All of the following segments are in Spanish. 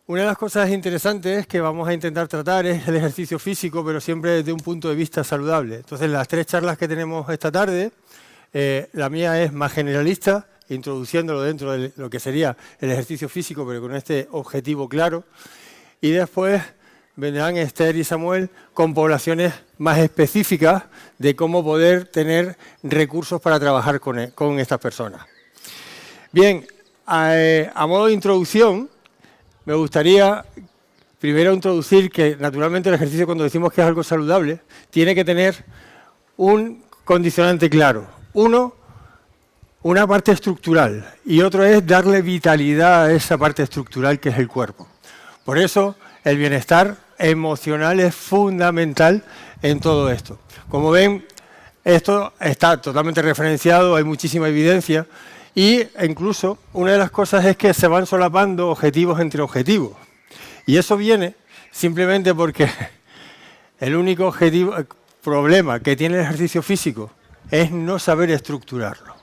Una de las cosas interesantes que vamos a intentar tratar es el ejercicio físico, pero siempre desde un punto de vista saludable. Entonces, las 3 charlas que tenemos esta tarde, la mía es más generalista, introduciéndolo dentro de lo que sería el ejercicio físico, pero con este objetivo claro. Y después vendrán Esther y Samuel con poblaciones más específicas de cómo poder tener recursos para trabajar con estas personas. Bien, a modo de introducción, me gustaría primero introducir que naturalmente el ejercicio, cuando decimos que es algo saludable, tiene que tener un condicionante claro. Uno, una parte estructural, y otro es darle vitalidad a esa parte estructural que es el cuerpo. Por eso el bienestar emocional es fundamental en todo esto. Como ven, esto está totalmente referenciado, hay muchísima evidencia, y incluso una de las cosas es que se van solapando objetivos entre objetivos. Y eso viene simplemente porque el único problema que tiene el ejercicio físico es no saber estructurarlo.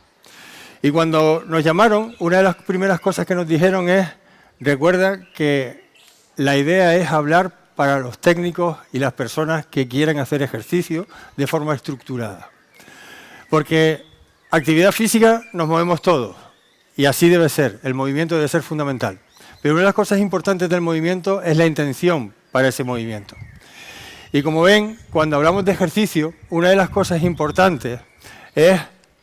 Y cuando nos llamaron, una de las primeras cosas que nos dijeron es: recuerda que la idea es hablar para los técnicos y las personas que quieren hacer ejercicio de forma estructurada. Porque actividad física nos movemos todos, y así debe ser, el movimiento debe ser fundamental. Pero una de las cosas importantes del movimiento es la intención para ese movimiento. Y como ven, cuando hablamos de ejercicio, una de las cosas importantes es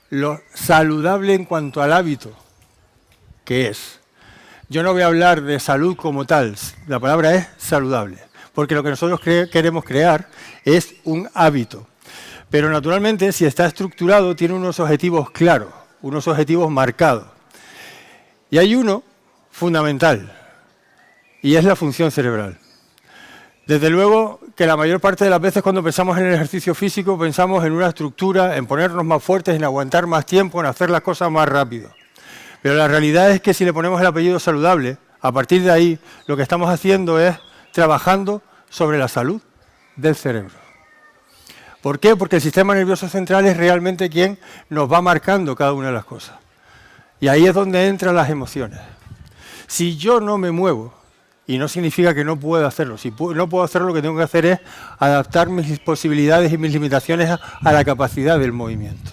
lo saludable en cuanto al hábito que es. Yo no voy a hablar de salud como tal, la palabra es saludable, porque lo que nosotros queremos crear es un hábito. Pero naturalmente, si está estructurado, tiene unos objetivos claros, unos objetivos marcados. Y hay uno fundamental, y es la función cerebral. Desde luego que la mayor parte de las veces cuando pensamos en el ejercicio físico, pensamos en una estructura, en ponernos más fuertes, en aguantar más tiempo, en hacer las cosas más rápido. Pero la realidad es que si le ponemos el apellido saludable, a partir de ahí lo que estamos haciendo es trabajando sobre la salud del cerebro. ¿Por qué? Porque el sistema nervioso central es realmente quien nos va marcando cada una de las cosas. Y ahí es donde entran las emociones. Si yo no me muevo, y no significa que no pueda hacerlo, si no puedo hacerlo, lo que tengo que hacer es adaptar mis posibilidades y mis limitaciones a la capacidad del movimiento.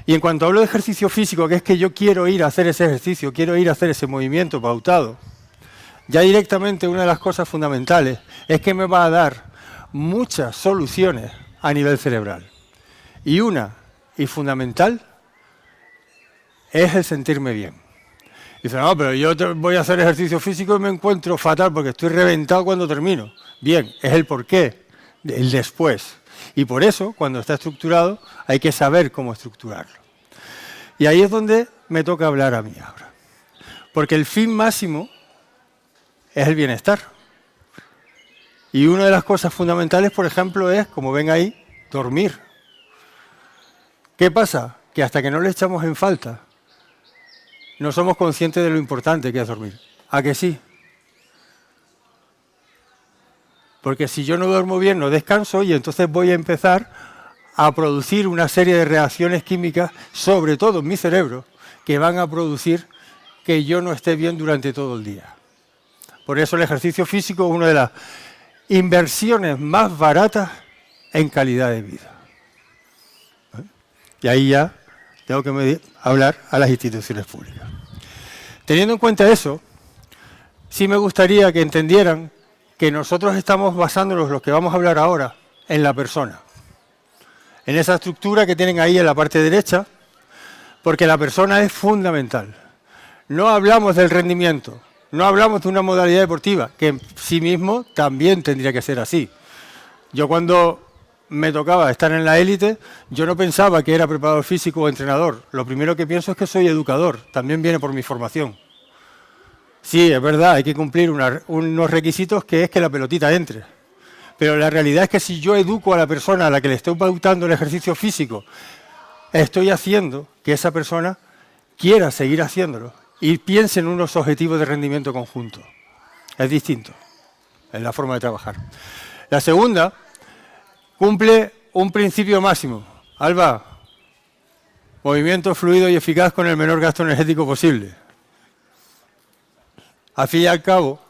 Y en cuanto hablo de ejercicio físico, que es que yo quiero ir a hacer ese ejercicio, quiero ir a hacer ese movimiento pautado, ya directamente una de las cosas fundamentales es que me va a dar muchas soluciones a nivel cerebral. Y una, y fundamental, es el sentirme bien. Dice, no, pero yo voy a hacer ejercicio físico y me encuentro fatal porque estoy reventado cuando termino. Bien, es el porqué, el después. Y por eso, cuando está estructurado, hay que saber cómo estructurarlo. Y ahí es donde me toca hablar a mí ahora. Porque el fin máximo es el bienestar. Y una de las cosas fundamentales, por ejemplo, es, como ven ahí, dormir. ¿Qué pasa? Que hasta que no le echamos en falta, no somos conscientes de lo importante que es dormir. ¿A que sí? Porque si yo no duermo bien, no descanso y entonces voy a empezar a producir una serie de reacciones químicas, sobre todo en mi cerebro, que van a producir que yo no esté bien durante todo el día. Por eso el ejercicio físico es una de las inversiones más baratas en calidad de vida. Y ahí ya tengo que hablar a las instituciones públicas. Teniendo en cuenta eso, sí me gustaría que entendieran que nosotros estamos basándonos, los que vamos a hablar ahora, en la persona. En esa estructura que tienen ahí en la parte derecha, porque la persona es fundamental. No hablamos del rendimiento, no hablamos de una modalidad deportiva, que en sí mismo también tendría que ser así. Yo cuando me tocaba estar en la élite, yo no pensaba que era preparador físico o entrenador. Lo primero que pienso es que soy educador, también viene por mi formación. Sí, es verdad, hay que cumplir unos requisitos que es que la pelotita entre. Pero la realidad es que si yo educo a la persona a la que le estoy pautando el ejercicio físico, estoy haciendo que esa persona quiera seguir haciéndolo y piense en unos objetivos de rendimiento conjunto. Es distinto, es la forma de trabajar. La segunda cumple un principio máximo. Alba, movimiento fluido y eficaz con el menor gasto energético posible. Al fin y al cabo,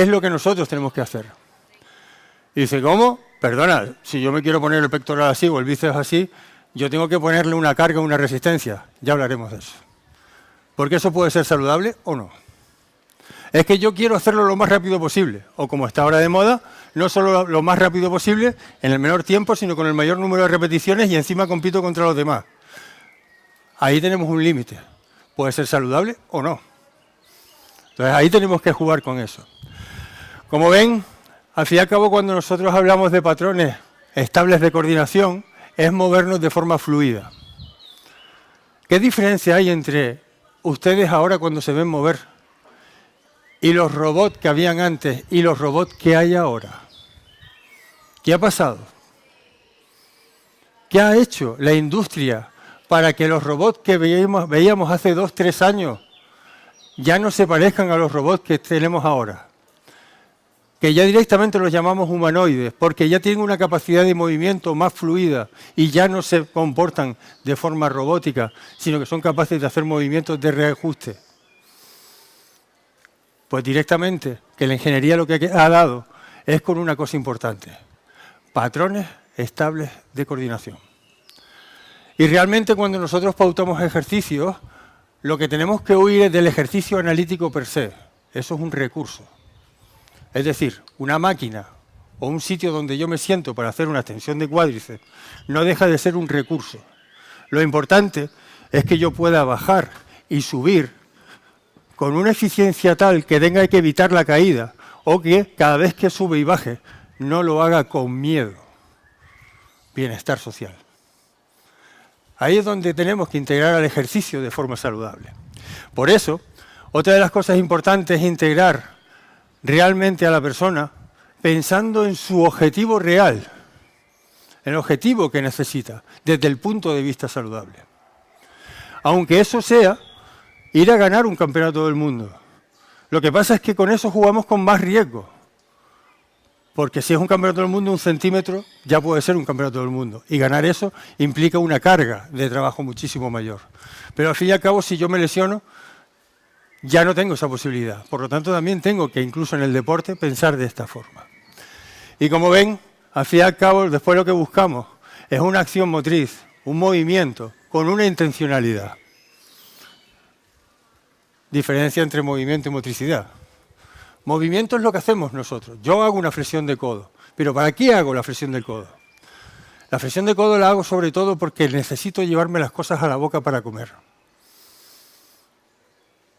es lo que nosotros tenemos que hacer. Y dice, ¿cómo? Perdona, si yo me quiero poner el pectoral así o el bíceps así, yo tengo que ponerle una carga, una resistencia. Ya hablaremos de eso. Porque eso puede ser saludable o no. Es que yo quiero hacerlo lo más rápido posible, o como está ahora de moda, no solo lo más rápido posible, en el menor tiempo, sino con el mayor número de repeticiones y encima compito contra los demás. Ahí tenemos un límite. Puede ser saludable o no. Entonces ahí tenemos que jugar con eso. Como ven, al fin y al cabo, cuando nosotros hablamos de patrones estables de coordinación, es movernos de forma fluida. ¿Qué diferencia hay entre ustedes ahora cuando se ven mover y los robots que habían antes y los robots que hay ahora? ¿Qué ha pasado? ¿Qué ha hecho la industria para que los robots que veíamos hace 2 o 3 años ya no se parezcan a los robots que tenemos ahora? Que ya directamente los llamamos humanoides, porque ya tienen una capacidad de movimiento más fluida y ya no se comportan de forma robótica, sino que son capaces de hacer movimientos de reajuste. Pues directamente, que la ingeniería lo que ha dado es con una cosa importante: patrones estables de coordinación. Y realmente cuando nosotros pautamos ejercicios, lo que tenemos que huir es del ejercicio analítico per se. Eso es un recurso. Es decir, una máquina o un sitio donde yo me siento para hacer una extensión de cuádriceps no deja de ser un recurso. Lo importante es que yo pueda bajar y subir con una eficiencia tal que tenga que evitar la caída, o que cada vez que sube y baje no lo haga con miedo. Bienestar social. Ahí es donde tenemos que integrar al ejercicio de forma saludable. Por eso, otra de las cosas importantes es integrar realmente a la persona pensando en su objetivo real, en el objetivo que necesita, desde el punto de vista saludable. Aunque eso sea ir a ganar un campeonato del mundo. Lo que pasa es que con eso jugamos con más riesgo. Porque si es un campeonato del mundo, 1 centímetro ya puede ser un campeonato del mundo. Y ganar eso implica una carga de trabajo muchísimo mayor. Pero al fin y al cabo, si yo me lesiono, ya no tengo esa posibilidad. Por lo tanto, también tengo que, incluso en el deporte, pensar de esta forma. Y como ven, al fin y al cabo, después lo que buscamos es una acción motriz, un movimiento, con una intencionalidad. Diferencia entre movimiento y motricidad. Movimiento es lo que hacemos nosotros. Yo hago una flexión de codo. ¿Pero para qué hago la flexión del codo? La flexión de codo la hago sobre todo porque necesito llevarme las cosas a la boca para comer.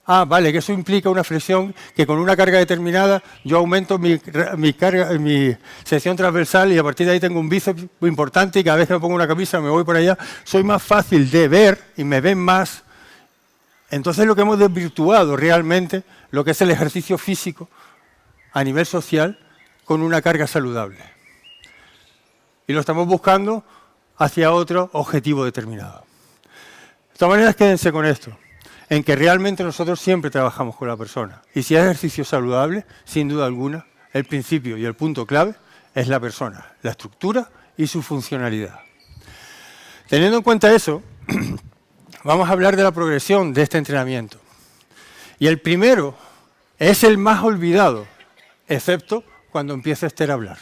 Ah, vale, que eso implica una flexión que con una carga determinada yo aumento mi sección transversal y a partir de ahí tengo un bíceps muy importante y cada vez que me pongo una camisa me voy por allá. Soy más fácil de ver y me ven más. Entonces lo que hemos desvirtuado realmente lo que es el ejercicio físico a nivel social con una carga saludable. Y lo estamos buscando hacia otro objetivo determinado. De todas maneras, quédense con esto, en que realmente nosotros siempre trabajamos con la persona. Y si es ejercicio saludable, sin duda alguna, el principio y el punto clave es la persona, la estructura y su funcionalidad. Teniendo en cuenta eso, vamos a hablar de la progresión de este entrenamiento. Y el primero es el más olvidado, excepto cuando empieza Esther a hablar,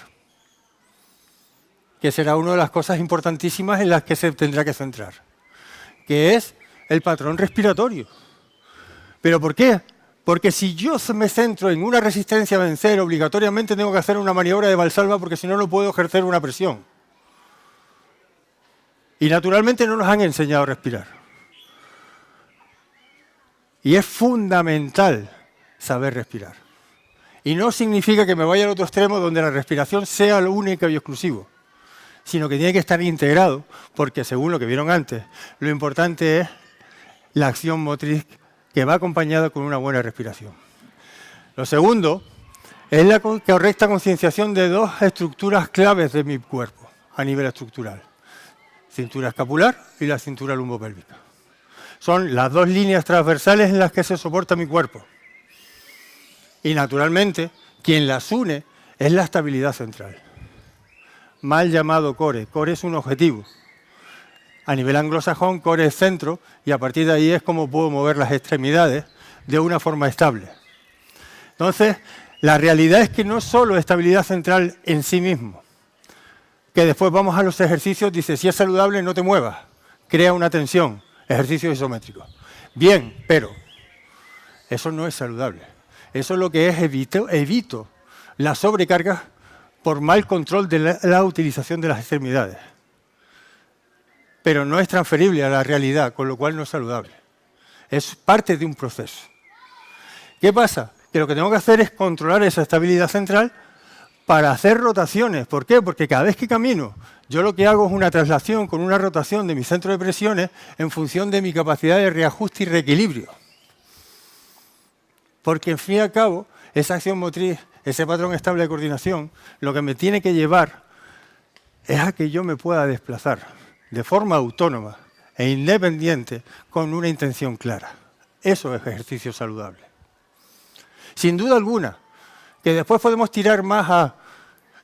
que será una de las cosas importantísimas en las que se tendrá que centrar, que es el patrón respiratorio. ¿Pero por qué? Porque si yo me centro en una resistencia a vencer, obligatoriamente tengo que hacer una maniobra de Valsalva porque si no, no puedo ejercer una presión. Y naturalmente no nos han enseñado a respirar. Y es fundamental saber respirar. Y no significa que me vaya al otro extremo donde la respiración sea lo único y exclusivo, sino que tiene que estar integrado, porque según lo que vieron antes, lo importante es la acción motriz que va acompañada con una buena respiración. Lo segundo es la correcta concienciación de 2 estructuras claves de mi cuerpo a nivel estructural: cintura escapular y la cintura lumbopélvica. Son las 2 líneas transversales en las que se soporta mi cuerpo. Y naturalmente, quien las une es la estabilidad central. Mal llamado core. Core es un objetivo. A nivel anglosajón, core es centro y a partir de ahí es como puedo mover las extremidades de una forma estable. Entonces, La realidad es que no solo estabilidad central en sí mismo, que después vamos a los ejercicios, dice, si es saludable, no te muevas, crea una tensión, ejercicios isométricos. Bien, pero eso no es saludable. Eso lo que es evito la sobrecarga por mal control de la utilización de las extremidades. Pero no es transferible a la realidad, con lo cual no es saludable. Es parte de un proceso. ¿Qué pasa? Que lo que tengo que hacer es controlar esa estabilidad central para hacer rotaciones. ¿Por qué? Porque cada vez que camino, yo lo que hago es una traslación con una rotación de mi centro de presiones en función de mi capacidad de reajuste y reequilibrio. Porque, en fin y al cabo, esa acción motriz, ese patrón estable de coordinación, lo que me tiene que llevar es a que yo me pueda desplazar de forma autónoma e independiente con una intención clara. Eso es ejercicio saludable. Sin duda alguna, que después podemos tirar más a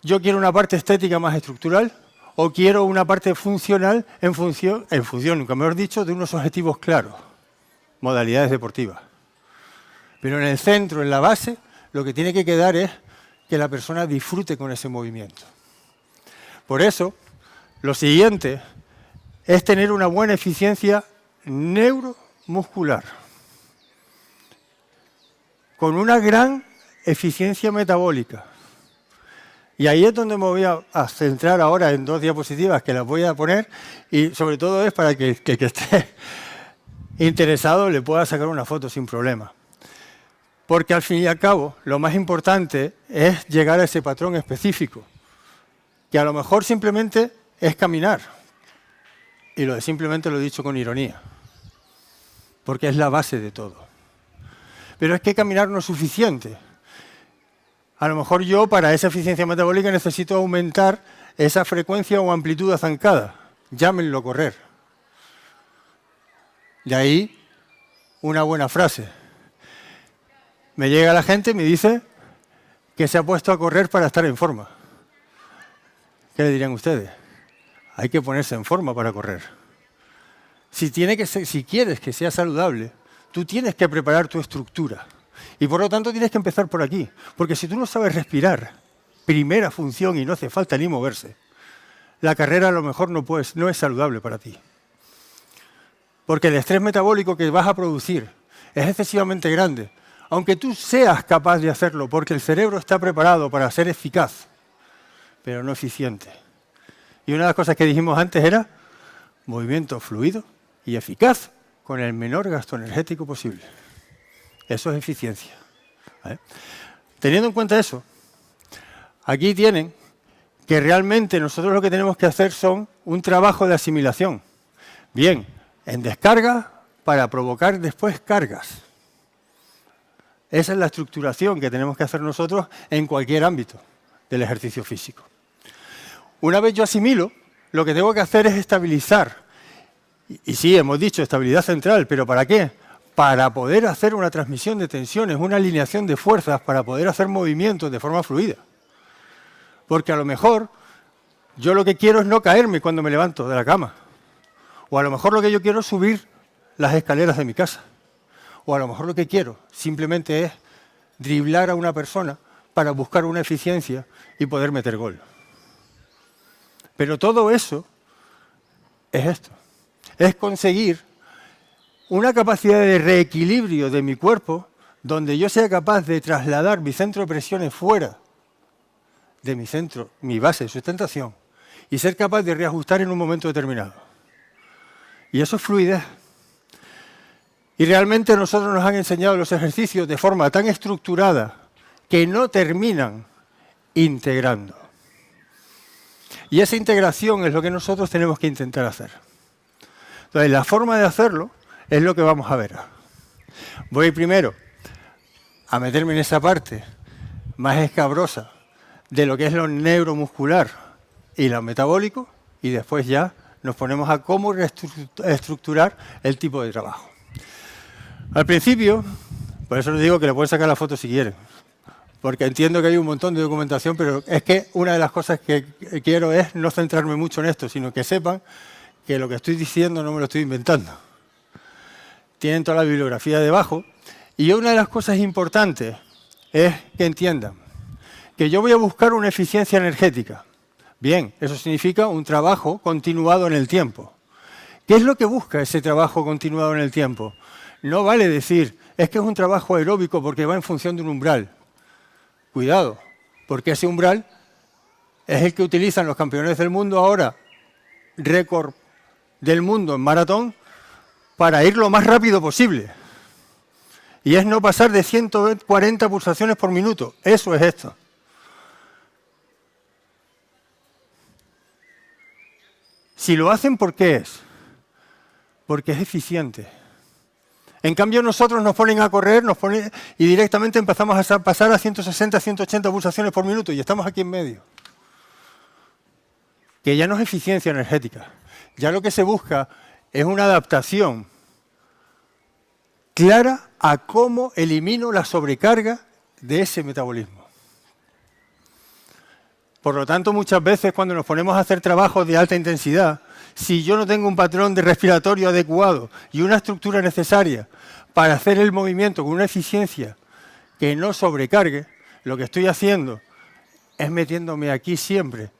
yo quiero una parte estética más estructural o quiero una parte funcional en función, nunca mejor dicho, de unos objetivos claros, modalidades deportivas. Pero en el centro, en la base, lo que tiene que quedar es que la persona disfrute con ese movimiento. Por eso, lo siguiente es tener una buena eficiencia neuromuscular, con una gran eficiencia metabólica. Y ahí es donde me voy a centrar ahora en 2 diapositivas que las voy a poner y sobre todo es para que el que esté interesado le pueda sacar una foto sin problema. Porque al fin y al cabo lo más importante es llegar a ese patrón específico, que a lo mejor simplemente es caminar. Y lo de simplemente lo he dicho con ironía, porque es la base de todo. Pero es que caminar no es suficiente. A lo mejor yo, para esa eficiencia metabólica, necesito aumentar esa frecuencia o amplitud zancada. Llámenlo correr. De ahí, una buena frase. Me llega la gente y me dice que se ha puesto a correr para estar en forma. ¿Qué le dirían ustedes? Hay que ponerse en forma para correr. Si quieres que sea saludable, tú tienes que preparar tu estructura. Y por lo tanto tienes que empezar por aquí. Porque si tú no sabes respirar, primera función y no hace falta ni moverse, la carrera a lo mejor no es saludable para ti. Porque el estrés metabólico que vas a producir es excesivamente grande. Aunque tú seas capaz de hacerlo, porque el cerebro está preparado para ser eficaz, pero no eficiente. Y una de las cosas que dijimos antes era movimiento fluido y eficaz con el menor gasto energético posible. Eso es eficiencia. ¿Vale? Teniendo en cuenta eso, aquí tienen que realmente nosotros lo que tenemos que hacer son un trabajo de asimilación. Bien, en descarga para provocar después cargas. Esa es la estructuración que tenemos que hacer nosotros en cualquier ámbito del ejercicio físico. Una vez yo asimilo, lo que tengo que hacer es estabilizar. Y sí, hemos dicho estabilidad central, ¿pero para qué? Para poder hacer una transmisión de tensiones, una alineación de fuerzas, para poder hacer movimientos de forma fluida. Porque a lo mejor yo lo que quiero es no caerme cuando me levanto de la cama. O a lo mejor lo que yo quiero es subir las escaleras de mi casa. O a lo mejor lo que quiero simplemente es driblar a una persona para buscar una eficiencia y poder meter gol. Pero todo eso es esto. Es conseguir una capacidad de reequilibrio de mi cuerpo donde yo sea capaz de trasladar mi centro de presiones fuera de mi centro, mi base de sustentación, y ser capaz de reajustar en un momento determinado. Y eso es fluidez. Y realmente nosotros nos han enseñado los ejercicios de forma tan estructurada que no terminan integrando. Y esa integración es lo que nosotros tenemos que intentar hacer. Entonces, la forma de hacerlo es lo que vamos a ver. Voy primero a meterme en esa parte más escabrosa de lo que es lo neuromuscular y lo metabólico, y después ya nos ponemos a cómo reestructurar el tipo de trabajo. Al principio, por eso les digo que le pueden sacar la foto si quieren, porque entiendo que hay un montón de documentación, pero es que una de las cosas que quiero es no centrarme mucho en esto, sino que sepan que lo que estoy diciendo no me lo estoy inventando. Tienen toda la bibliografía debajo, y una de las cosas importantes es que entiendan que yo voy a buscar una eficiencia energética. Bien, eso significa un trabajo continuado en el tiempo. ¿Qué es lo que busca ese trabajo continuado en el tiempo? No vale decir, es que es un trabajo aeróbico porque va en función de un umbral. Cuidado, porque ese umbral es el que utilizan los campeones del mundo ahora, récord del mundo en maratón, para ir lo más rápido posible. Y es no pasar de 140 pulsaciones por minuto. Eso es esto. Si lo hacen, ¿por qué es? Porque es eficiente. En cambio, nosotros nos ponen a correr y directamente empezamos a pasar a 160, 180 pulsaciones por minuto y estamos aquí en medio. Que ya no es eficiencia energética. Ya lo que se busca es una adaptación clara a cómo elimino la sobrecarga de ese metabolismo. Por lo tanto, muchas veces cuando nos ponemos a hacer trabajos de alta intensidad, si yo no tengo un patrón de respiratorio adecuado y una estructura necesaria para hacer el movimiento con una eficiencia que no sobrecargue, lo que estoy haciendo es metiéndome aquí siempre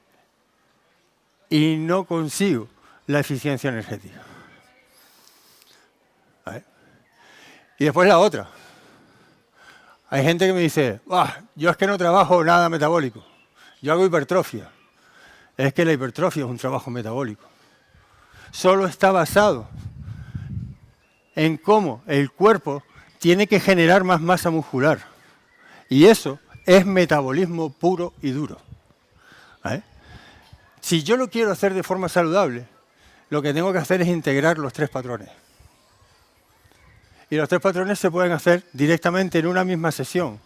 y no consigo la eficiencia energética. ¿Vale? Y después la otra. Hay gente que me dice, yo es que no trabajo nada metabólico, yo hago hipertrofia. Es que la hipertrofia es un trabajo metabólico. Solo está basado en cómo el cuerpo tiene que generar más masa muscular. Y eso es metabolismo puro y duro. ¿Vale? Si yo lo quiero hacer de forma saludable, lo que tengo que hacer es integrar los 3 patrones. Y los 3 patrones se pueden hacer directamente en una misma sesión.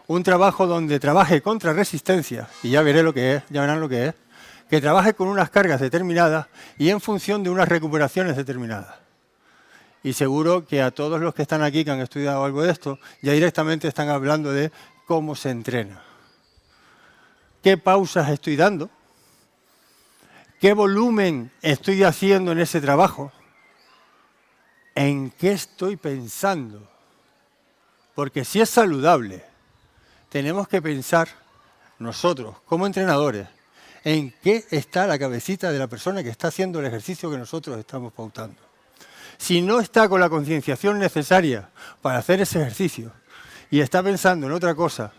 Un trabajo donde trabaje contra resistencia, y ya verán lo que es, que trabaje con unas cargas determinadas y en función de unas recuperaciones determinadas. Y seguro que a todos los que están aquí, que han estudiado algo de esto, ya directamente están hablando de cómo se entrena. ¿Qué pausas estoy dando? ¿Qué volumen estoy haciendo en ese trabajo? ¿En qué estoy pensando? Porque si es saludable, tenemos que pensar nosotros, como entrenadores, en qué está la cabecita de la persona que está haciendo el ejercicio que nosotros estamos pautando. Si no está con la concienciación necesaria para hacer ese ejercicio y está pensando en otra cosa,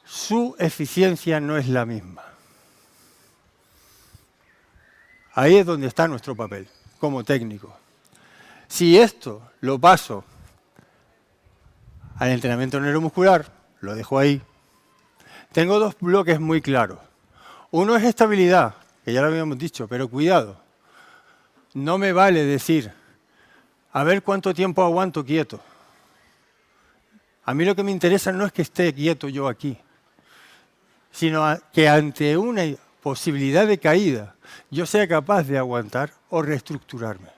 su eficiencia no es la misma. Ahí es donde está nuestro papel, como técnico. Si esto lo paso al entrenamiento neuromuscular, lo dejo ahí, tengo 2 bloques muy claros. Uno es estabilidad, que ya lo habíamos dicho, pero cuidado. No me vale decir, a ver cuánto tiempo aguanto quieto. A mí lo que me interesa no es que esté quieto yo aquí, sino que ante una posibilidad de caída yo sea capaz de aguantar o reestructurarme.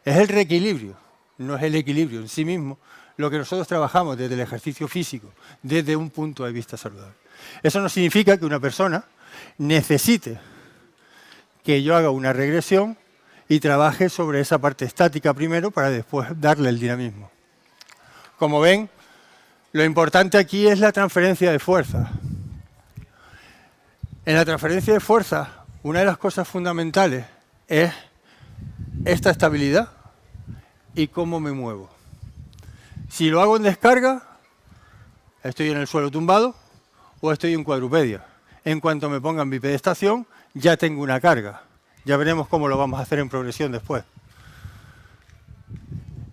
Es el reequilibrio, no es el equilibrio en sí mismo, lo que nosotros trabajamos desde el ejercicio físico, desde un punto de vista saludable. Eso no significa que una persona necesite que yo haga una regresión y trabaje sobre esa parte estática primero para después darle el dinamismo. Como ven, lo importante aquí es la transferencia de fuerza. En la transferencia de fuerza, una de las cosas fundamentales es esta estabilidad y cómo me muevo. Si lo hago en descarga, estoy en el suelo tumbado o estoy en cuadrupedia. En cuanto me ponga en bipedestación, ya tengo una carga. Ya veremos cómo lo vamos a hacer en progresión después.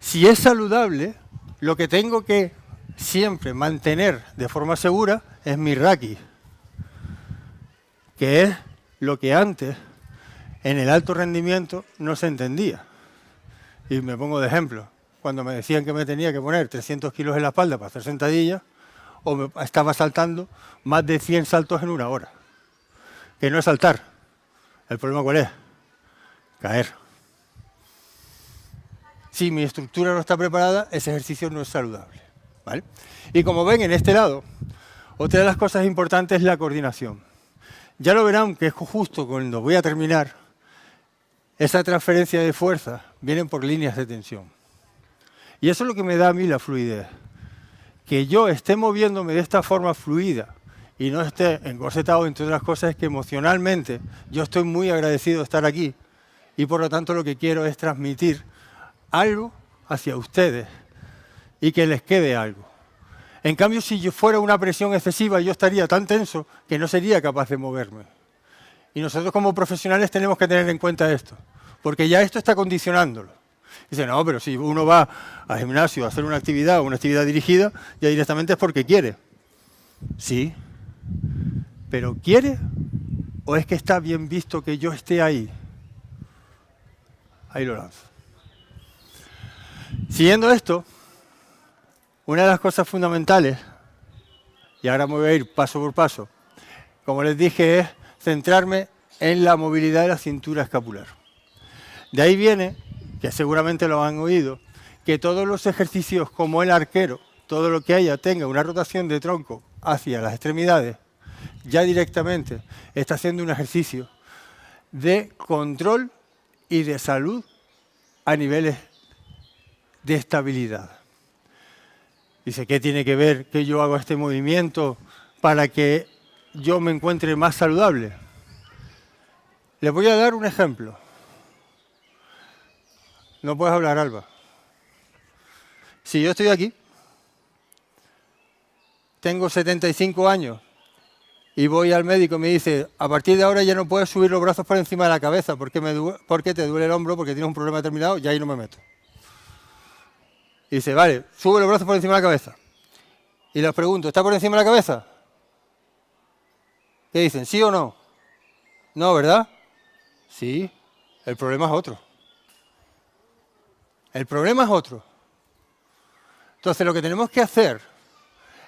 Si es saludable, lo que tengo que siempre mantener de forma segura es mi Raki, que es lo que antes en el alto rendimiento no se entendía. Y me pongo de ejemplo. Cuando me decían que me tenía que poner 300 kilos en la espalda para hacer sentadillas, o me estaba saltando más de 100 saltos en una hora. Que no es saltar. ¿El problema cuál es? Caer. Si mi estructura no está preparada, ese ejercicio no es saludable. ¿Vale? Y como ven en este lado, otra de las cosas importantes es la coordinación. Ya lo verán que es justo cuando voy a terminar, esa transferencia de fuerza viene por líneas de tensión. Y eso es lo que me da a mí la fluidez. que yo esté moviéndome de esta forma fluida y no esté encorsetado, entre otras cosas, es que emocionalmente yo estoy muy agradecido de estar aquí y por lo tanto lo que quiero es transmitir algo hacia ustedes y que les quede algo. En cambio, si yo fuera una presión excesiva, yo estaría tan tenso que no sería capaz de moverme. Y nosotros como profesionales tenemos que tener en cuenta esto, porque ya esto está condicionándolo. Dice, no, pero si uno va al gimnasio a hacer una actividad dirigida, ya directamente es porque quiere. Sí, pero ¿quiere o es que está bien visto que yo esté ahí? Ahí lo lanzo. Siguiendo esto, una de las cosas fundamentales, y ahora me voy a ir paso por paso, como les dije, es centrarme en la movilidad de la cintura escapular. De ahí viene, que seguramente lo han oído, que todos los ejercicios como el arquero, todo lo que haya tenga una rotación de tronco hacia las extremidades, ya directamente está haciendo un ejercicio de control y de salud a niveles de estabilidad. Dice, ¿qué tiene que ver que yo haga este movimiento para que yo me encuentre más saludable? Les voy a dar un ejemplo. No puedes hablar, Alba. Si yo estoy aquí, tengo 75 años y voy al médico y me dice, a partir de ahora ya no puedes subir los brazos por encima de la cabeza porque te duele el hombro, porque tienes un problema determinado, y ahí no me meto. Y dice, vale, sube los brazos por encima de la cabeza. Y les pregunto, ¿está por encima de la cabeza? ¿Qué dicen? ¿Sí o no? No, ¿verdad? Sí, el problema es otro. El problema es otro. Entonces lo que tenemos que hacer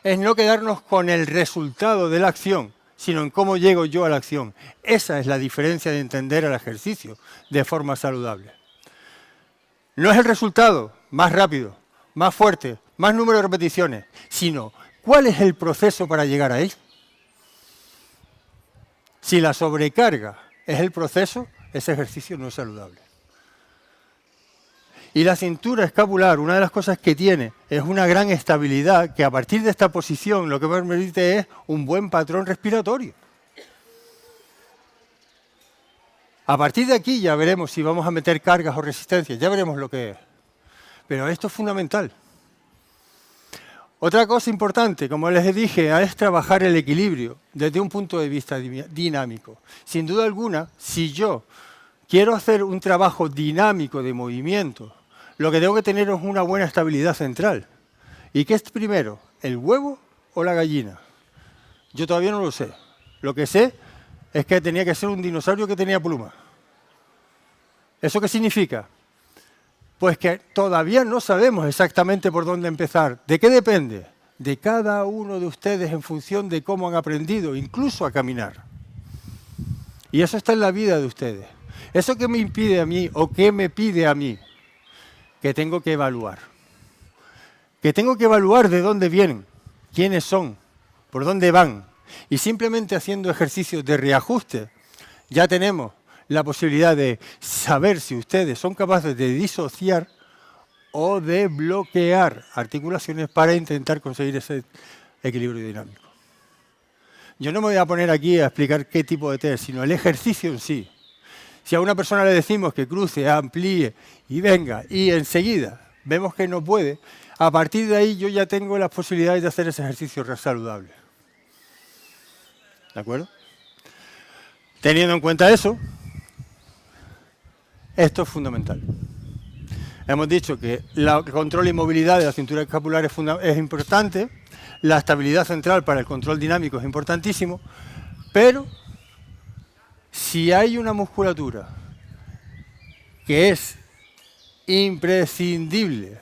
es no quedarnos con el resultado de la acción, sino en cómo llego yo a la acción. Esa es la diferencia de entender el ejercicio de forma saludable. No es el resultado más rápido, más fuerte, más número de repeticiones, sino cuál es el proceso para llegar a él. Si la sobrecarga es el proceso, ese ejercicio no es saludable. Y la cintura escapular, una de las cosas que tiene, es una gran estabilidad que a partir de esta posición lo que me permite es un buen patrón respiratorio. A partir de aquí ya veremos si vamos a meter cargas o resistencias, ya veremos lo que es. Pero esto es fundamental. Otra cosa importante, como les dije, es trabajar el equilibrio desde un punto de vista dinámico. Sin duda alguna, si yo quiero hacer un trabajo dinámico de movimiento, lo que tengo que tener es una buena estabilidad central. ¿Y qué es primero, el huevo o la gallina? Yo todavía no lo sé. Lo que sé es que tenía que ser un dinosaurio que tenía pluma. ¿Eso qué significa? Pues que todavía no sabemos exactamente por dónde empezar. ¿De qué depende? De cada uno de ustedes en función de cómo han aprendido, incluso a caminar. Y eso está en la vida de ustedes. ¿Eso qué me impide a mí o qué me pide a mí? Que tengo que evaluar. Que tengo que evaluar de dónde vienen, quiénes son, por dónde van. Y simplemente haciendo ejercicios de reajuste, ya tenemos la posibilidad de saber si ustedes son capaces de disociar o de bloquear articulaciones para intentar conseguir ese equilibrio dinámico. Yo no me voy a poner aquí a explicar qué tipo de test, sino el ejercicio en sí. Si a una persona le decimos que cruce, amplíe y venga, y enseguida vemos que no puede, a partir de ahí yo ya tengo las posibilidades de hacer ese ejercicio saludable. ¿De acuerdo? Teniendo en cuenta eso, esto es fundamental. Hemos dicho que el control y movilidad de la cintura escapular es importante, la estabilidad central para el control dinámico es importantísimo, pero si hay una musculatura que es imprescindible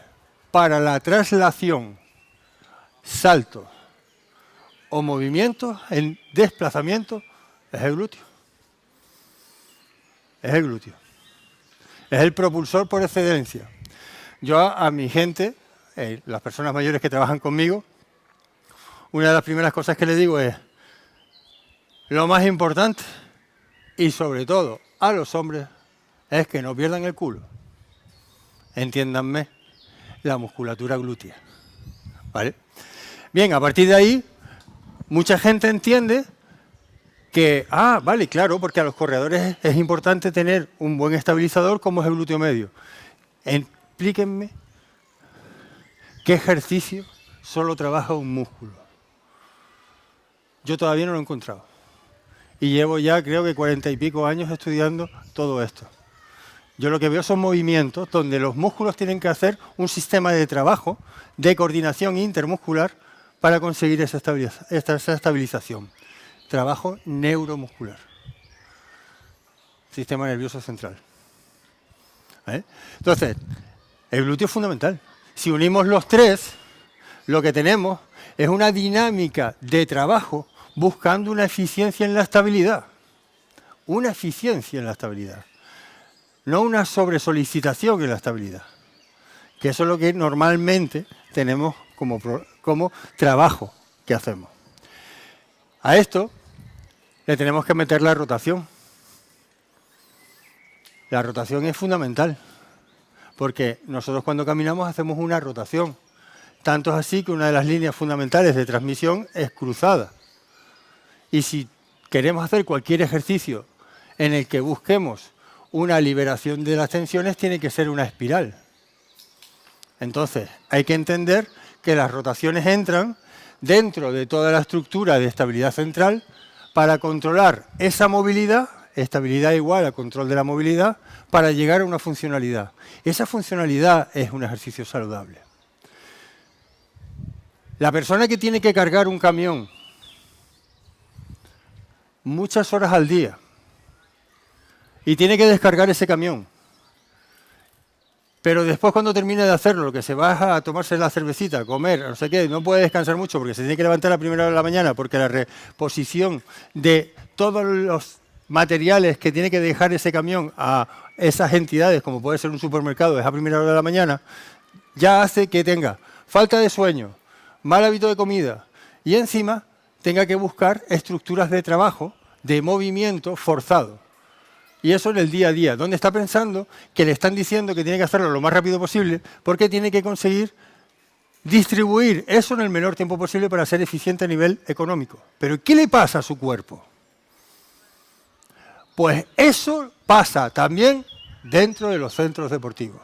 para la traslación, saltos o movimientos en desplazamiento, es el glúteo. Es el glúteo. Es el propulsor por excelencia. Yo a mi gente, las personas mayores que trabajan conmigo, una de las primeras cosas que les digo es, lo más importante, y sobre todo a los hombres, es que no pierdan el culo. Entiéndanme, la musculatura glútea. ¿Vale? Bien, a partir de ahí, mucha gente entiende que, vale, claro, porque a los corredores es importante tener un buen estabilizador como es el glúteo medio. Explíquenme qué ejercicio solo trabaja un músculo. Yo todavía no lo he encontrado. Y llevo ya, creo que 40 y pico años estudiando todo esto. Yo lo que veo son movimientos donde los músculos tienen que hacer un sistema de trabajo, de coordinación intermuscular, para conseguir esa estabilización. Trabajo neuromuscular. Sistema nervioso central. ¿Vale? Entonces, el glúteo es fundamental. Si unimos los tres, lo que tenemos es una dinámica de trabajo buscando una eficiencia en la estabilidad. Una eficiencia en la estabilidad. No una sobresolicitación en la estabilidad. Que eso es lo que normalmente tenemos como trabajo que hacemos. A esto le tenemos que meter la rotación. La rotación es fundamental, porque nosotros cuando caminamos hacemos una rotación. Tanto es así que una de las líneas fundamentales de transmisión es cruzada. Y si queremos hacer cualquier ejercicio en el que busquemos una liberación de las tensiones, tiene que ser una espiral. Entonces, hay que entender que las rotaciones entran dentro de toda la estructura de estabilidad central para controlar esa movilidad, estabilidad igual a control de la movilidad, para llegar a una funcionalidad. Esa funcionalidad es un ejercicio saludable. La persona que tiene que cargar un camión muchas horas al día y tiene que descargar ese camión, pero después cuando termine de hacerlo, lo que se va a tomarse la cervecita, a comer, no sé qué, no puede descansar mucho porque se tiene que levantar a la primera hora de la mañana porque la reposición de todos los materiales que tiene que dejar ese camión a esas entidades, como puede ser un supermercado, es a primera hora de la mañana, ya hace que tenga falta de sueño, mal hábito de comida y encima tenga que buscar estructuras de trabajo, de movimiento forzado. Y eso en el día a día, donde está pensando que le están diciendo que tiene que hacerlo lo más rápido posible porque tiene que conseguir distribuir eso en el menor tiempo posible para ser eficiente a nivel económico. Pero ¿qué le pasa a su cuerpo? Pues eso pasa también dentro de los centros deportivos.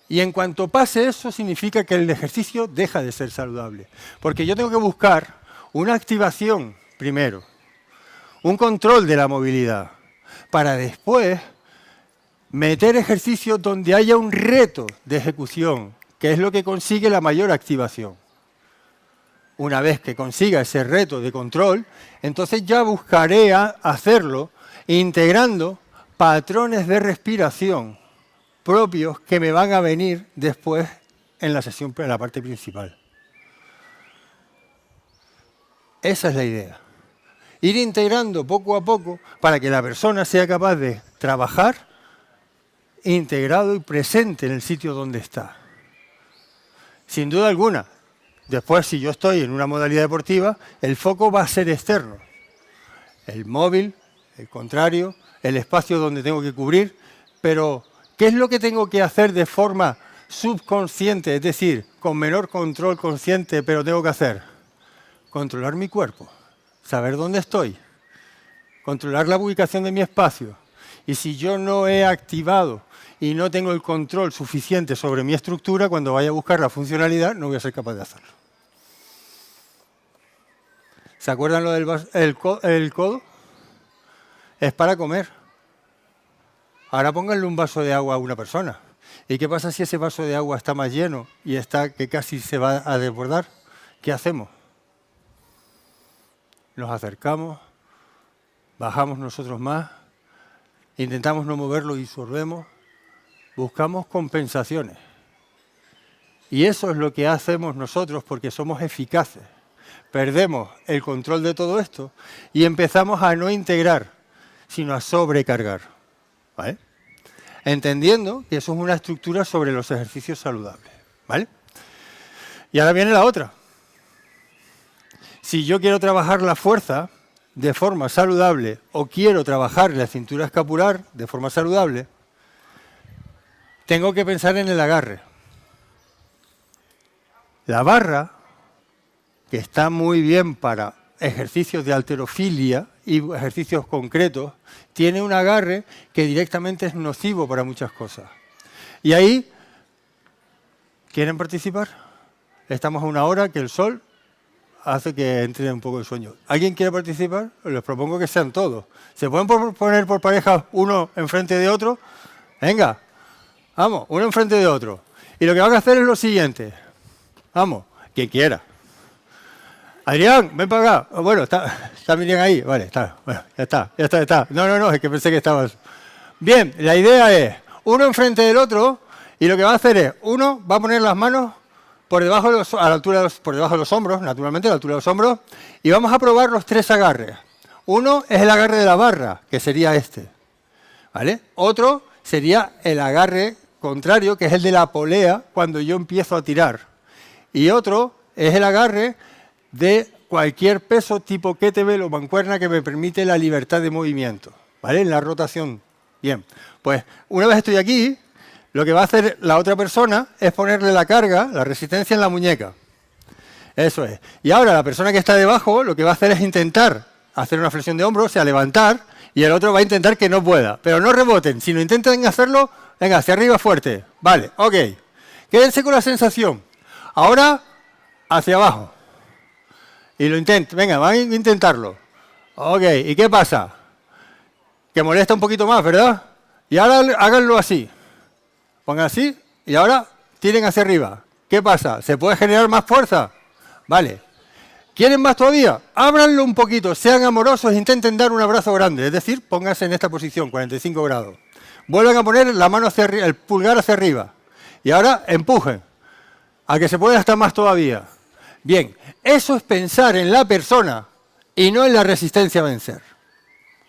Y en cuanto pase eso, significa que el ejercicio deja de ser saludable. Porque yo tengo que buscar una activación primero, un control de la movilidad, para después meter ejercicios donde haya un reto de ejecución, que es lo que consigue la mayor activación. Una vez que consiga ese reto de control, entonces ya buscaré hacerlo integrando patrones de respiración propios que me van a venir después en la sesión, en la parte principal. Esa es la idea. Ir integrando poco a poco para que la persona sea capaz de trabajar integrado y presente en el sitio donde está. Sin duda alguna, después si yo estoy en una modalidad deportiva, el foco va a ser externo. El móvil, el contrario, el espacio donde tengo que cubrir, pero ¿qué es lo que tengo que hacer de forma subconsciente? Es decir, con menor control consciente, pero tengo que hacer. Controlar mi cuerpo, saber dónde estoy, controlar la ubicación de mi espacio. Y si yo no he activado y no tengo el control suficiente sobre mi estructura, cuando vaya a buscar la funcionalidad, no voy a ser capaz de hacerlo. ¿Se acuerdan lo del codo? Es para comer. Ahora pónganle un vaso de agua a una persona. ¿Y qué pasa si ese vaso de agua está más lleno y está que casi se va a desbordar? ¿Qué hacemos? Nos acercamos, bajamos nosotros más, intentamos no moverlo y sorbemos, buscamos compensaciones. Y eso es lo que hacemos nosotros porque somos eficaces. Perdemos el control de todo esto y empezamos a no integrar, sino a sobrecargar. ¿Vale? Entendiendo que eso es una estructura sobre los ejercicios saludables. ¿Vale? Y ahora viene la otra. Si yo quiero trabajar la fuerza de forma saludable o quiero trabajar la cintura escapular de forma saludable, tengo que pensar en el agarre. La barra, que está muy bien para ejercicios de halterofilia y ejercicios concretos, tiene un agarre que directamente es nocivo para muchas cosas. Y ahí, ¿quieren participar? Estamos a una hora que el sol hace que entre un poco el sueño. ¿Alguien quiere participar? Les propongo que sean todos. ¿Se pueden poner por parejas uno enfrente de otro? Venga, vamos, uno enfrente de otro. Y lo que van a hacer es lo siguiente. Vamos, quien quiera. Adrián, ven para acá. Bueno, está Miriam ahí. Vale, está. Bueno, ya está. No, es que pensé que estabas. Bien, la idea es uno enfrente del otro y lo que va a hacer es, uno va a poner las manos por debajo de por debajo de los hombros, naturalmente, a la altura de los hombros, y vamos a probar los 3 agarres. Uno es el agarre de la barra, que sería este. ¿Vale? Otro sería el agarre contrario, que es el de la polea, cuando yo empiezo a tirar. Y otro es el agarre de cualquier peso tipo kettlebell o mancuerna que me permite la libertad de movimiento, ¿vale? En la rotación. Bien, pues una vez estoy aquí, lo que va a hacer la otra persona es ponerle la carga, la resistencia en la muñeca. Eso es. Y ahora la persona que está debajo lo que va a hacer es intentar hacer una flexión de hombros, o sea, levantar, y el otro va a intentar que no pueda. Pero no reboten, si no intenten hacerlo, venga, hacia arriba fuerte. Vale, ok. Quédense con la sensación. Ahora, hacia abajo. Y lo intenten. Venga, van a intentarlo. Ok, ¿y qué pasa? Que molesta un poquito más, ¿verdad? Y ahora háganlo así. Pongan así y ahora tiren hacia arriba. ¿Qué pasa? ¿Se puede generar más fuerza? Vale. ¿Quieren más todavía? Ábranlo un poquito, sean amorosos, intenten dar un abrazo grande. Es decir, pónganse en esta posición, 45 grados. Vuelvan a poner la mano hacia arriba, el pulgar hacia arriba. Y ahora empujen, a que se pueda hasta más todavía. Bien, eso es pensar en la persona y no en la resistencia a vencer.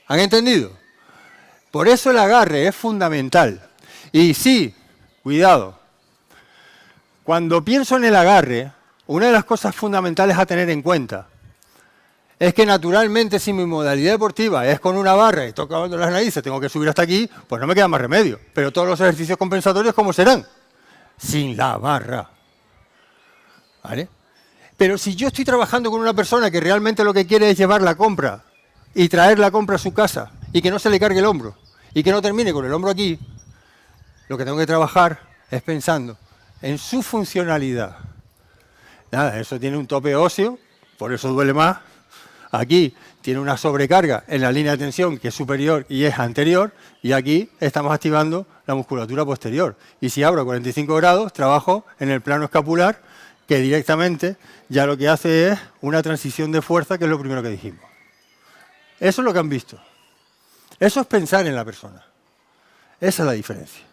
¿Han entendido? Por eso el agarre es fundamental. Y sí, cuidado. Cuando pienso en el agarre, una de las cosas fundamentales a tener en cuenta es que naturalmente si mi modalidad deportiva es con una barra y tocando las narices, tengo que subir hasta aquí, pues no me queda más remedio. Pero todos los ejercicios compensatorios, ¿cómo serán? Sin la barra. ¿Vale? Pero si yo estoy trabajando con una persona que realmente lo que quiere es llevar la compra y traer la compra a su casa y que no se le cargue el hombro y que no termine con el hombro aquí, lo que tengo que trabajar es pensando en su funcionalidad. Nada, eso tiene un tope óseo, por eso duele más. Aquí tiene una sobrecarga en la línea de tensión que es superior y es anterior, y aquí estamos activando la musculatura posterior. Y si abro 45 grados, trabajo en el plano escapular, que directamente ya lo que hace es una transición de fuerza, que es lo primero que dijimos. Eso es lo que han visto. Eso es pensar en la persona. Esa es la diferencia.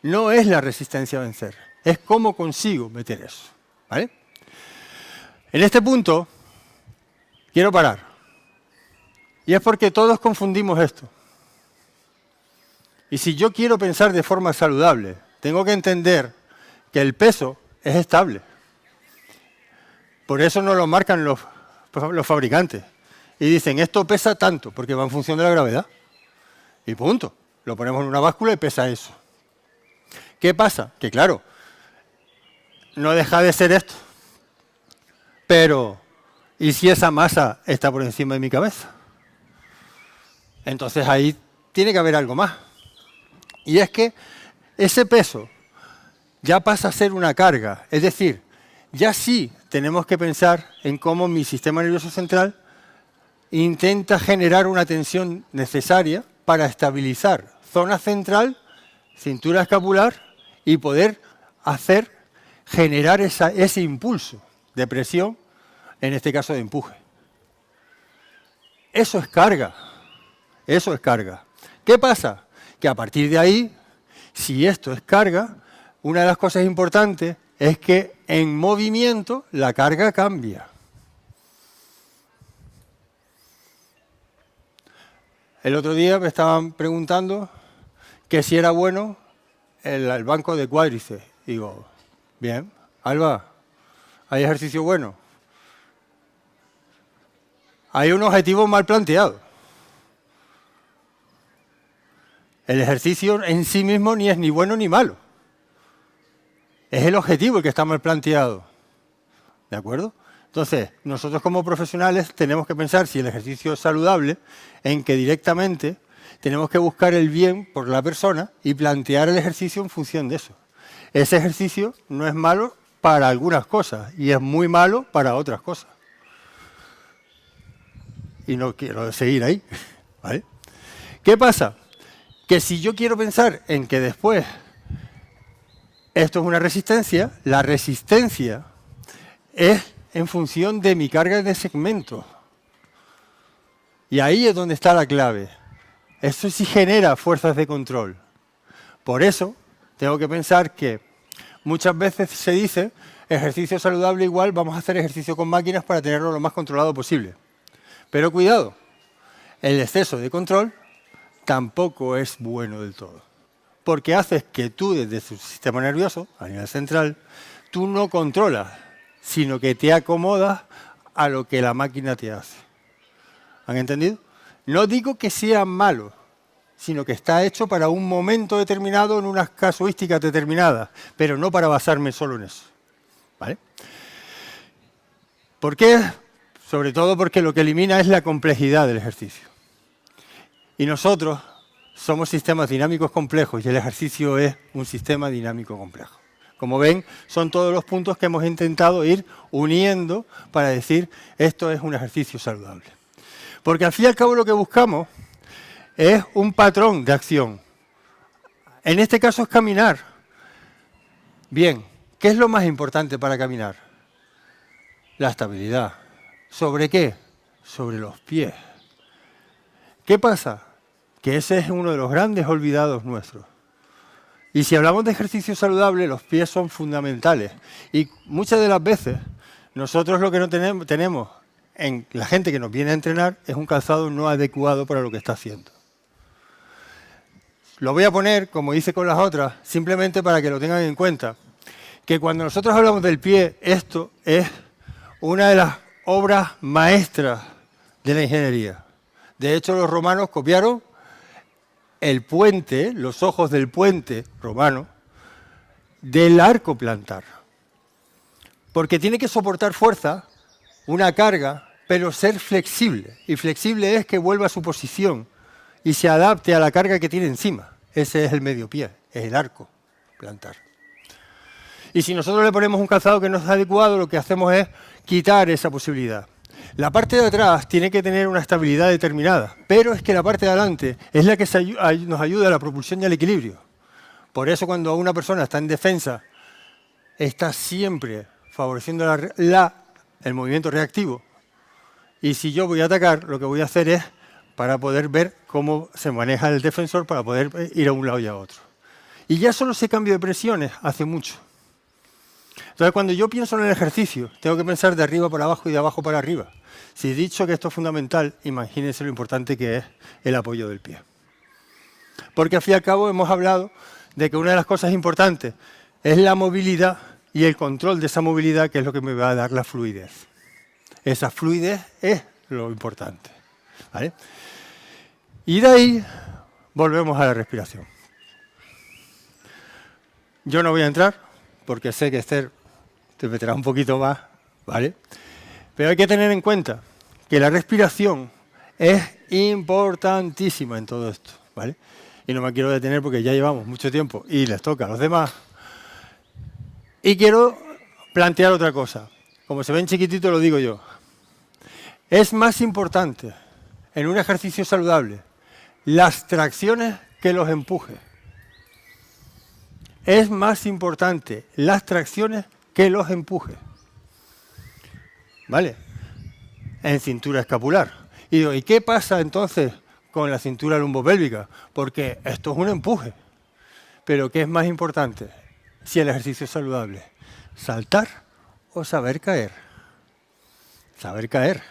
No es la resistencia a vencer, es cómo consigo meter eso. ¿Vale? En este punto quiero parar. Y es porque todos confundimos esto. Y si yo quiero pensar de forma saludable, tengo que entender que el peso es estable. Por eso no lo marcan los fabricantes. Y dicen, esto pesa tanto, porque va en función de la gravedad. Y punto. Lo ponemos en una báscula y pesa eso. ¿Qué pasa? Que claro, no deja de ser esto. Pero, ¿y si esa masa está por encima de mi cabeza? Entonces ahí tiene que haber algo más. Y es que ese peso ya pasa a ser una carga. Es decir, ya sí tenemos que pensar en cómo mi sistema nervioso central intenta generar una tensión necesaria para estabilizar zona central, cintura escapular y poder generar ese impulso de presión, en este caso de empuje. Eso es carga. Eso es carga. ¿Qué pasa? Que a partir de ahí, si esto es carga, una de las cosas importantes es que en movimiento la carga cambia. El otro día me estaban preguntando que si era bueno el banco de cuádriceps. Digo, bien, Alba, ¿hay ejercicio bueno? Hay un objetivo mal planteado. El ejercicio en sí mismo ni es ni bueno ni malo. Es el objetivo el que está mal planteado. ¿De acuerdo? Entonces, nosotros como profesionales tenemos que pensar, si el ejercicio es saludable, en que directamente tenemos que buscar el bien por la persona y plantear el ejercicio en función de eso. Ese ejercicio no es malo para algunas cosas y es muy malo para otras cosas. Y no quiero seguir ahí, ¿vale? ¿Qué pasa? Que si yo quiero pensar en que después esto es una resistencia, la resistencia es en función de mi carga de segmentos. Y ahí es donde está la clave. Eso sí genera fuerzas de control. Por eso tengo que pensar que muchas veces se dice ejercicio saludable igual, vamos a hacer ejercicio con máquinas para tenerlo lo más controlado posible. Pero cuidado, el exceso de control tampoco es bueno del todo. Porque haces que tú, desde tu sistema nervioso, a nivel central, tú no controlas, sino que te acomodas a lo que la máquina te hace. ¿Han entendido? No digo que sea malo, sino que está hecho para un momento determinado, en unas casuísticas determinadas, pero no para basarme solo en eso. ¿Vale? ¿Por qué? Sobre todo porque lo que elimina es la complejidad del ejercicio. Y nosotros somos sistemas dinámicos complejos y el ejercicio es un sistema dinámico complejo. Como ven, son todos los puntos que hemos intentado ir uniendo para decir esto es un ejercicio saludable. Porque al fin y al cabo lo que buscamos es un patrón de acción. En este caso es caminar. Bien, ¿qué es lo más importante para caminar? La estabilidad. ¿Sobre qué? Sobre los pies. ¿Qué pasa? Que ese es uno de los grandes olvidados nuestros. Y si hablamos de ejercicio saludable, los pies son fundamentales. Y muchas de las veces, nosotros lo que no tenemos en la gente que nos viene a entrenar es un calzado no adecuado para lo que está haciendo. Lo voy a poner, como hice con las otras, simplemente para que lo tengan en cuenta, que cuando nosotros hablamos del pie, esto es una de las obras maestras de la ingeniería. De hecho, los romanos copiaron el puente, los ojos del puente romano, del arco plantar. Porque tiene que soportar fuerza, una carga, pero ser flexible. Y flexible es que vuelva a su posición y se adapte a la carga que tiene encima. Ese es el medio pie, es el arco plantar. Y si nosotros le ponemos un calzado que no es adecuado, lo que hacemos es quitar esa posibilidad. La parte de atrás tiene que tener una estabilidad determinada, pero es que la parte de adelante es la que nos ayuda a la propulsión y al equilibrio. Por eso cuando una persona está en defensa, está siempre favoreciendo el movimiento reactivo. Y si yo voy a atacar, lo que voy a hacer es para poder ver cómo se maneja el defensor para poder ir a un lado y a otro. Y ya solo ese cambio de presiones hace mucho. Entonces, cuando yo pienso en el ejercicio, tengo que pensar de arriba para abajo y de abajo para arriba. Si he dicho que esto es fundamental, imagínense lo importante que es el apoyo del pie. Porque al fin y al cabo hemos hablado de que una de las cosas importantes es la movilidad y el control de esa movilidad, que es lo que me va a dar la fluidez. Esa fluidez es lo importante. ¿Vale? Y de ahí volvemos a la respiración. Yo no voy a entrar, porque sé que Esther te meterá un poquito más, ¿vale? Pero hay que tener en cuenta que la respiración es importantísima en todo esto, ¿vale? Y no me quiero detener porque ya llevamos mucho tiempo y les toca a los demás. Y quiero plantear otra cosa. Como se ven chiquitito, lo digo yo. Es más importante en un ejercicio saludable las tracciones que los empujes. Es más importante las tracciones que los empujes. ¿Vale? En cintura escapular. Y digo, ¿y qué pasa entonces con la cintura lumbopélvica? Porque esto es un empuje. Pero ¿qué es más importante si el ejercicio es saludable? ¿Saltar o saber caer? Saber caer.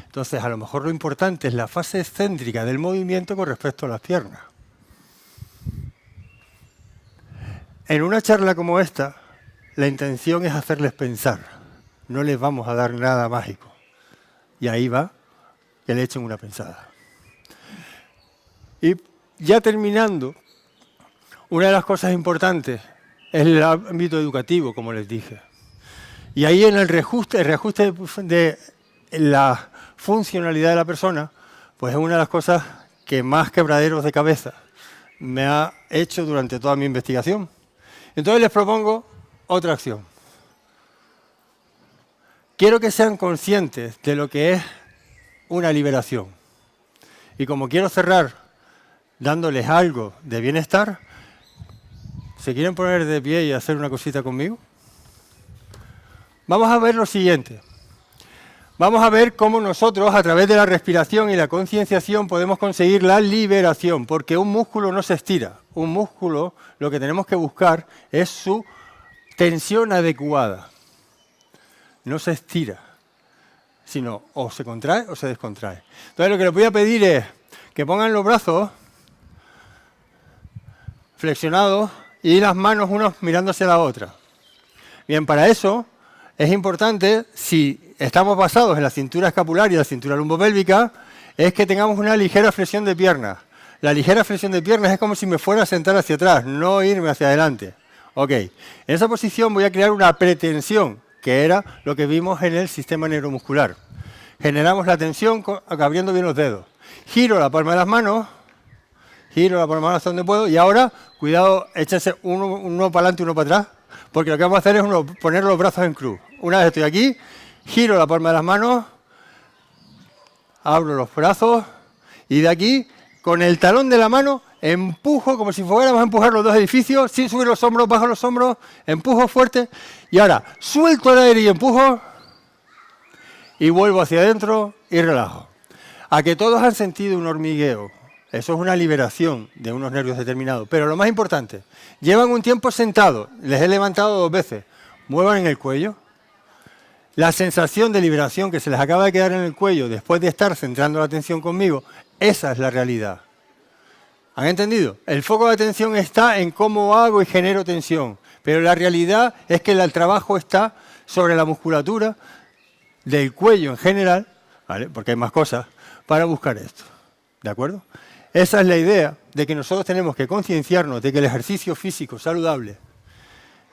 Entonces, a lo mejor lo importante es la fase excéntrica del movimiento con respecto a las piernas. En una charla como esta, la intención es hacerles pensar. No les vamos a dar nada mágico. Y ahí va que le echen una pensada. Y ya terminando, una de las cosas importantes es el ámbito educativo, como les dije. Y ahí en el reajuste de la funcionalidad de la persona, pues es una de las cosas que más quebraderos de cabeza me ha hecho durante toda mi investigación. Entonces les propongo otra acción. Quiero que sean conscientes de lo que es una liberación. Y como quiero cerrar dándoles algo de bienestar, ¿se quieren poner de pie y hacer una cosita conmigo? Vamos a ver lo siguiente. Vamos a ver cómo nosotros, a través de la respiración y la concienciación, podemos conseguir la liberación, porque un músculo no se estira. Un músculo, lo que tenemos que buscar es su tensión adecuada. No se estira, sino o se contrae o se descontrae. Entonces lo que les voy a pedir es que pongan los brazos flexionados y las manos unos mirándose a la otra. Bien, para eso es importante, si estamos basados en la cintura escapular y la cintura lumbopélvica, es que tengamos una ligera flexión de piernas. La ligera flexión de piernas es como si me fuera a sentar hacia atrás, no irme hacia adelante. Ok, en esa posición voy a crear una pretensión, que era lo que vimos en el sistema neuromuscular. Generamos la tensión abriendo bien los dedos. Giro la palma de las manos, giro la palma de las manos hasta donde puedo, y ahora, cuidado, échense uno para adelante y uno para atrás, porque lo que vamos a hacer es poner los brazos en cruz. Una vez estoy aquí, giro la palma de las manos, abro los brazos, y de aquí, con el talón de la mano, empujo como si fuéramos a empujar los dos edificios, sin subir los hombros, bajo los hombros, empujo fuerte, y ahora suelto el aire y empujo, y vuelvo hacia adentro y relajo. A que todos han sentido un hormigueo. Eso es una liberación de unos nervios determinados. Pero lo más importante, llevan un tiempo sentados, les he levantado 2 veces, muevan en el cuello. La sensación de liberación que se les acaba de quedar en el cuello después de estar centrando la atención conmigo, esa es la realidad. ¿Han entendido? El foco de atención está en cómo hago y genero tensión, pero la realidad es que el trabajo está sobre la musculatura del cuello en general, ¿vale? Porque hay más cosas, para buscar esto. ¿De acuerdo? Esa es la idea de que nosotros tenemos que concienciarnos de que el ejercicio físico saludable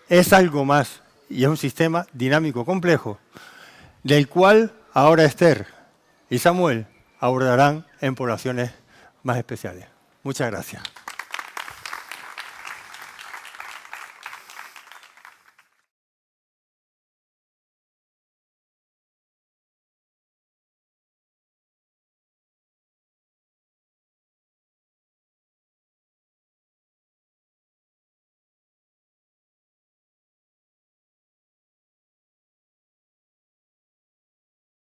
es algo más y es un sistema dinámico complejo, del cual ahora Esther y Samuel abordarán en poblaciones más especiales. Muchas gracias.